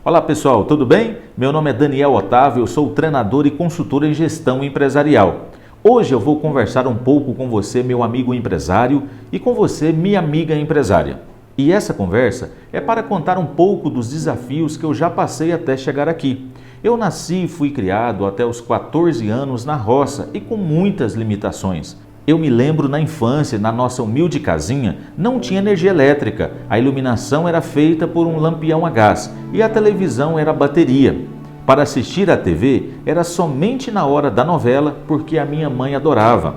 Olá pessoal, tudo bem? Meu nome é Daniel Otávio, eu sou treinador e consultor em gestão empresarial. Hoje eu vou conversar um pouco com você, meu amigo empresário, e com você, minha amiga empresária. E essa conversa é para contar um pouco dos desafios que eu já passei até chegar aqui. Eu nasci e fui criado até os 14 anos na roça e com muitas limitações. Eu me lembro na infância, na nossa humilde casinha, não tinha energia elétrica, a iluminação era feita por um lampião a gás e a televisão era bateria. Para assistir à TV era somente na hora da novela, porque a minha mãe adorava.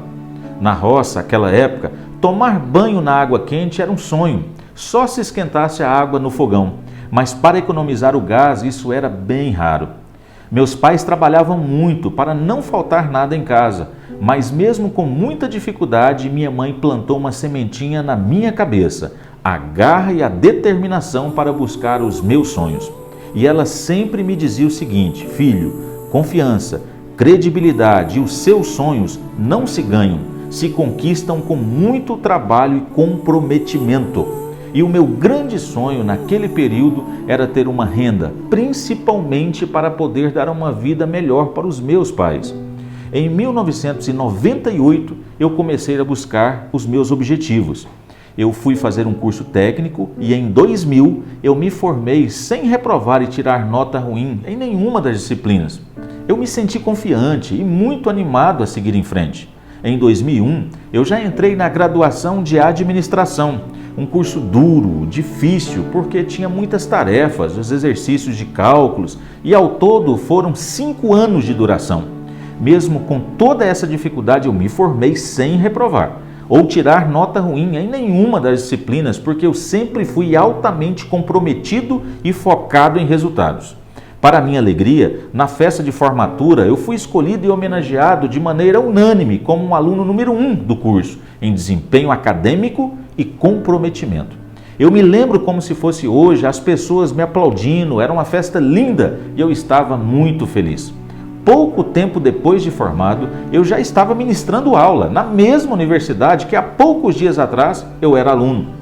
Na roça, naquela época, tomar banho na água quente era um sonho, só se esquentasse a água no fogão, mas para economizar o gás isso era bem raro. Meus pais trabalhavam muito para não faltar nada em casa, mas mesmo com muita dificuldade, minha mãe plantou uma sementinha na minha cabeça, a garra e a determinação para buscar os meus sonhos. E ela sempre me dizia o seguinte: filho, confiança, credibilidade e os seus sonhos não se ganham, se conquistam com muito trabalho e comprometimento. E o meu grande sonho naquele período era ter uma renda, principalmente para poder dar uma vida melhor para os meus pais. Em 1998, eu comecei a buscar os meus objetivos. Eu fui fazer um curso técnico e em 2000 eu me formei sem reprovar e tirar nota ruim em nenhuma das disciplinas. Eu me senti confiante e muito animado a seguir em frente. Em 2001, eu já entrei na graduação de administração, um curso duro, difícil, porque tinha muitas tarefas, os exercícios de cálculos e ao todo foram 5 anos de duração. Mesmo com toda essa dificuldade, eu me formei sem reprovar ou tirar nota ruim em nenhuma das disciplinas, porque eu sempre fui altamente comprometido e focado em resultados. Para minha alegria, na festa de formatura, eu fui escolhido e homenageado de maneira unânime como um aluno número 1 do curso, em desempenho acadêmico e comprometimento. Eu me lembro como se fosse hoje, as pessoas me aplaudindo, era uma festa linda e eu estava muito feliz. Pouco tempo depois de formado, eu já estava ministrando aula na mesma universidade que há poucos dias atrás eu era aluno.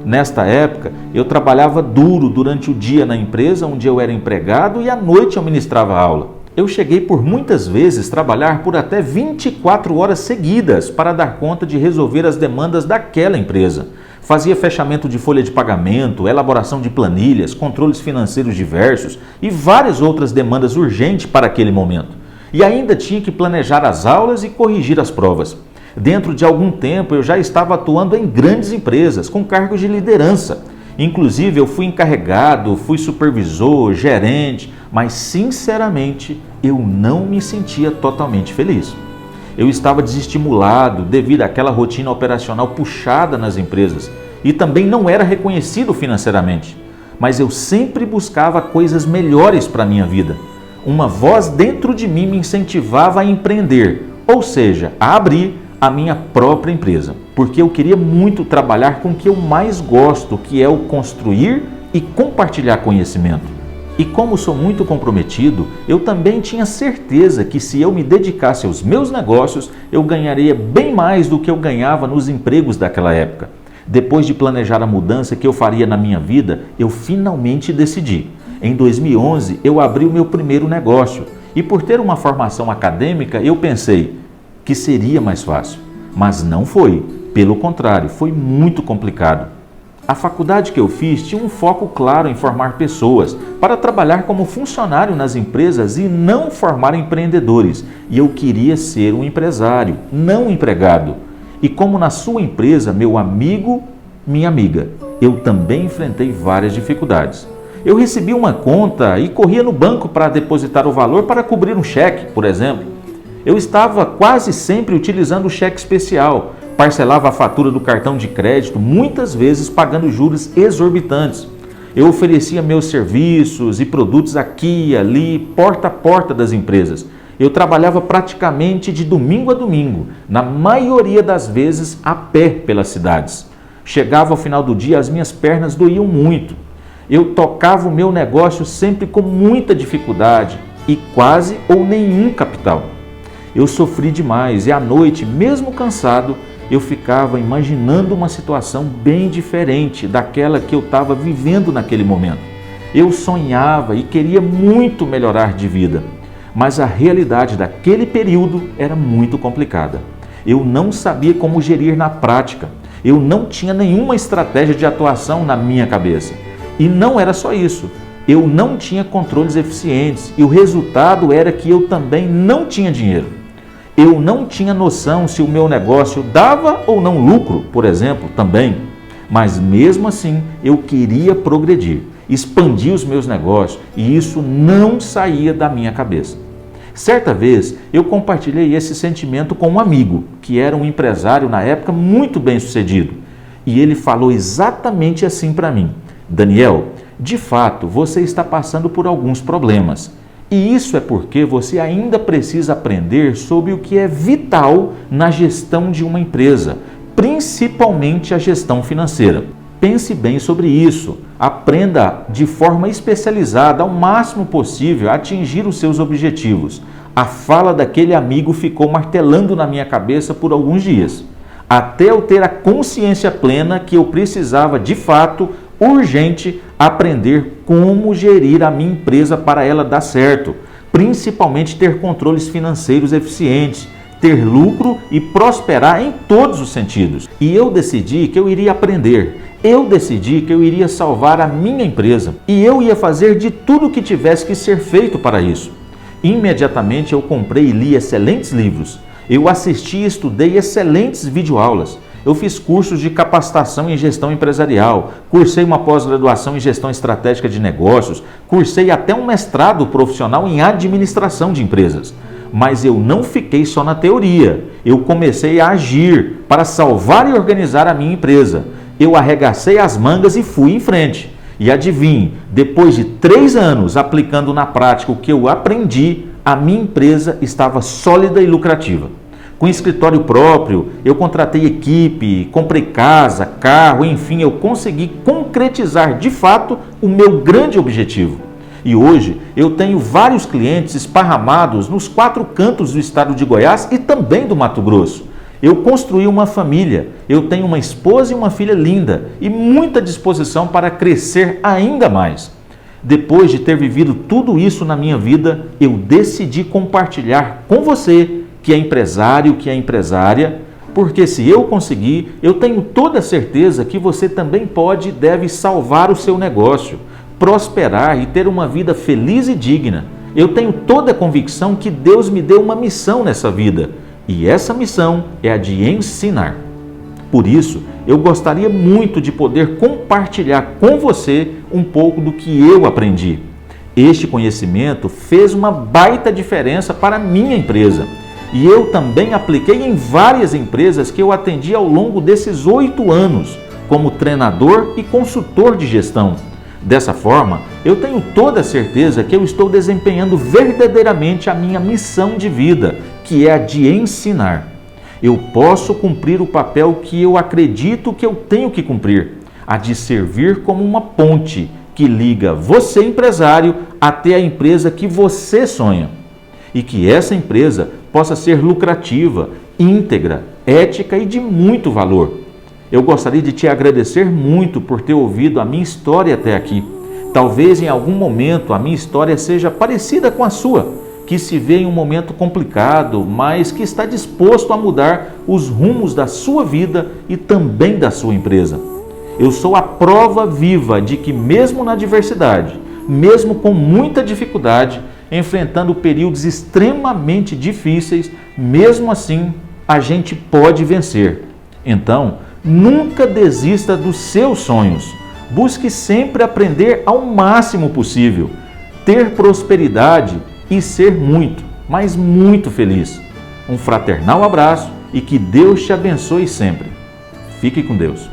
Nesta época, eu trabalhava duro durante o dia na empresa onde eu era empregado e à noite eu ministrava aula. Eu cheguei por muitas vezes trabalhar por até 24 horas seguidas para dar conta de resolver as demandas daquela empresa. Fazia fechamento de folha de pagamento, elaboração de planilhas, controles financeiros diversos e várias outras demandas urgentes para aquele momento. E ainda tinha que planejar as aulas e corrigir as provas. Dentro de algum tempo eu já estava atuando em grandes empresas, com cargos de liderança. Inclusive eu fui encarregado, fui supervisor, gerente, mas sinceramente eu não me sentia totalmente feliz. Eu estava desestimulado devido àquela rotina operacional puxada nas empresas e também não era reconhecido financeiramente. Mas eu sempre buscava coisas melhores para a minha vida. Uma voz dentro de mim me incentivava a empreender, ou seja, a abrir a minha própria empresa, porque eu queria muito trabalhar com o que eu mais gosto, que é o construir e compartilhar conhecimento. E como sou muito comprometido, eu também tinha certeza que se eu me dedicasse aos meus negócios, eu ganharia bem mais do que eu ganhava nos empregos daquela época. Depois de planejar a mudança que eu faria na minha vida, eu finalmente decidi. Em 2011, eu abri o meu primeiro negócio e por ter uma formação acadêmica, eu pensei que seria mais fácil, mas não foi. Pelo contrário, foi muito complicado. A faculdade que eu fiz tinha um foco claro em formar pessoas para trabalhar como funcionário nas empresas e não formar empreendedores. E eu queria ser um empresário, não um empregado. E como na sua empresa, meu amigo, minha amiga, eu também enfrentei várias dificuldades. Eu recebi uma conta e corria no banco para depositar o valor para cobrir um cheque, por exemplo. Eu estava quase sempre utilizando o cheque especial, parcelava a fatura do cartão de crédito, muitas vezes pagando juros exorbitantes. Eu oferecia meus serviços e produtos aqui e ali, porta a porta das empresas. Eu trabalhava praticamente de domingo a domingo, na maioria das vezes a pé pelas cidades. Chegava ao final do dia, as minhas pernas doíam muito. Eu tocava o meu negócio sempre com muita dificuldade e quase ou nenhum capital. Eu sofri demais e à noite, mesmo cansado, eu ficava imaginando uma situação bem diferente daquela que eu estava vivendo naquele momento. Eu sonhava e queria muito melhorar de vida, mas a realidade daquele período era muito complicada. Eu não sabia como gerir na prática. Eu não tinha nenhuma estratégia de atuação na minha cabeça. E não era só isso. Eu não tinha controles eficientes e o resultado era que eu também não tinha dinheiro. Eu não tinha noção se o meu negócio dava ou não lucro, por exemplo, também. Mas mesmo assim, eu queria progredir, expandir os meus negócios e isso não saía da minha cabeça. Certa vez, eu compartilhei esse sentimento com um amigo, que era um empresário na época muito bem sucedido. E ele falou exatamente assim para mim: Daniel, de fato, você está passando por alguns problemas. E isso é porque você ainda precisa aprender sobre o que é vital na gestão de uma empresa, principalmente a gestão financeira. Pense bem sobre isso. Aprenda de forma especializada ao máximo possível a atingir os seus objetivos. A fala daquele amigo ficou martelando na minha cabeça por alguns dias, até eu ter a consciência plena que eu precisava de fato, urgente, aprender como gerir a minha empresa para ela dar certo, principalmente ter controles financeiros eficientes, ter lucro e prosperar em todos os sentidos. E eu decidi que eu iria aprender. Eu decidi que eu iria salvar a minha empresa e eu ia fazer de tudo o que tivesse que ser feito para isso. Imediatamente eu comprei e li excelentes livros. Eu assisti e estudei excelentes videoaulas. Eu fiz cursos de capacitação em gestão empresarial, cursei uma pós-graduação em gestão estratégica de negócios, cursei até um mestrado profissional em administração de empresas. Mas eu não fiquei só na teoria. Eu comecei a agir para salvar e organizar a minha empresa. Eu arregacei as mangas e fui em frente. E adivinhe, depois de 3 anos aplicando na prática o que eu aprendi, a minha empresa estava sólida e lucrativa. Com escritório próprio, eu contratei equipe, comprei casa, carro, enfim, eu consegui concretizar de fato o meu grande objetivo. E hoje eu tenho vários clientes esparramados nos 4 cantos do estado de Goiás e também do Mato Grosso. Eu construí uma família, eu tenho uma esposa e uma filha linda e muita disposição para crescer ainda mais. Depois de ter vivido tudo isso na minha vida, eu decidi compartilhar com você, que é empresário, que é empresária, porque se eu conseguir, eu tenho toda a certeza que você também pode e deve salvar o seu negócio, prosperar e ter uma vida feliz e digna. Eu tenho toda a convicção que Deus me deu uma missão nessa vida, e essa missão é a de ensinar. Por isso, eu gostaria muito de poder compartilhar com você um pouco do que eu aprendi. Este conhecimento fez uma baita diferença para a minha empresa. E eu também apliquei em várias empresas que eu atendi ao longo desses 8 anos, como treinador e consultor de gestão. Dessa forma, eu tenho toda a certeza que eu estou desempenhando verdadeiramente a minha missão de vida, que é a de ensinar. Eu posso cumprir o papel que eu acredito que eu tenho que cumprir, a de servir como uma ponte que liga você, empresário, até a empresa que você sonha. E que essa empresa possa ser lucrativa, íntegra, ética e de muito valor. Eu gostaria de te agradecer muito por ter ouvido a minha história até aqui. Talvez em algum momento a minha história seja parecida com a sua, que se vê em um momento complicado, mas que está disposto a mudar os rumos da sua vida e também da sua empresa. Eu sou a prova viva de que mesmo na adversidade, mesmo com muita dificuldade, enfrentando períodos extremamente difíceis, mesmo assim a gente pode vencer. Então, nunca desista dos seus sonhos. Busque sempre aprender ao máximo possível, ter prosperidade e ser muito, mas muito feliz. Um fraternal abraço e que Deus te abençoe sempre. Fique com Deus.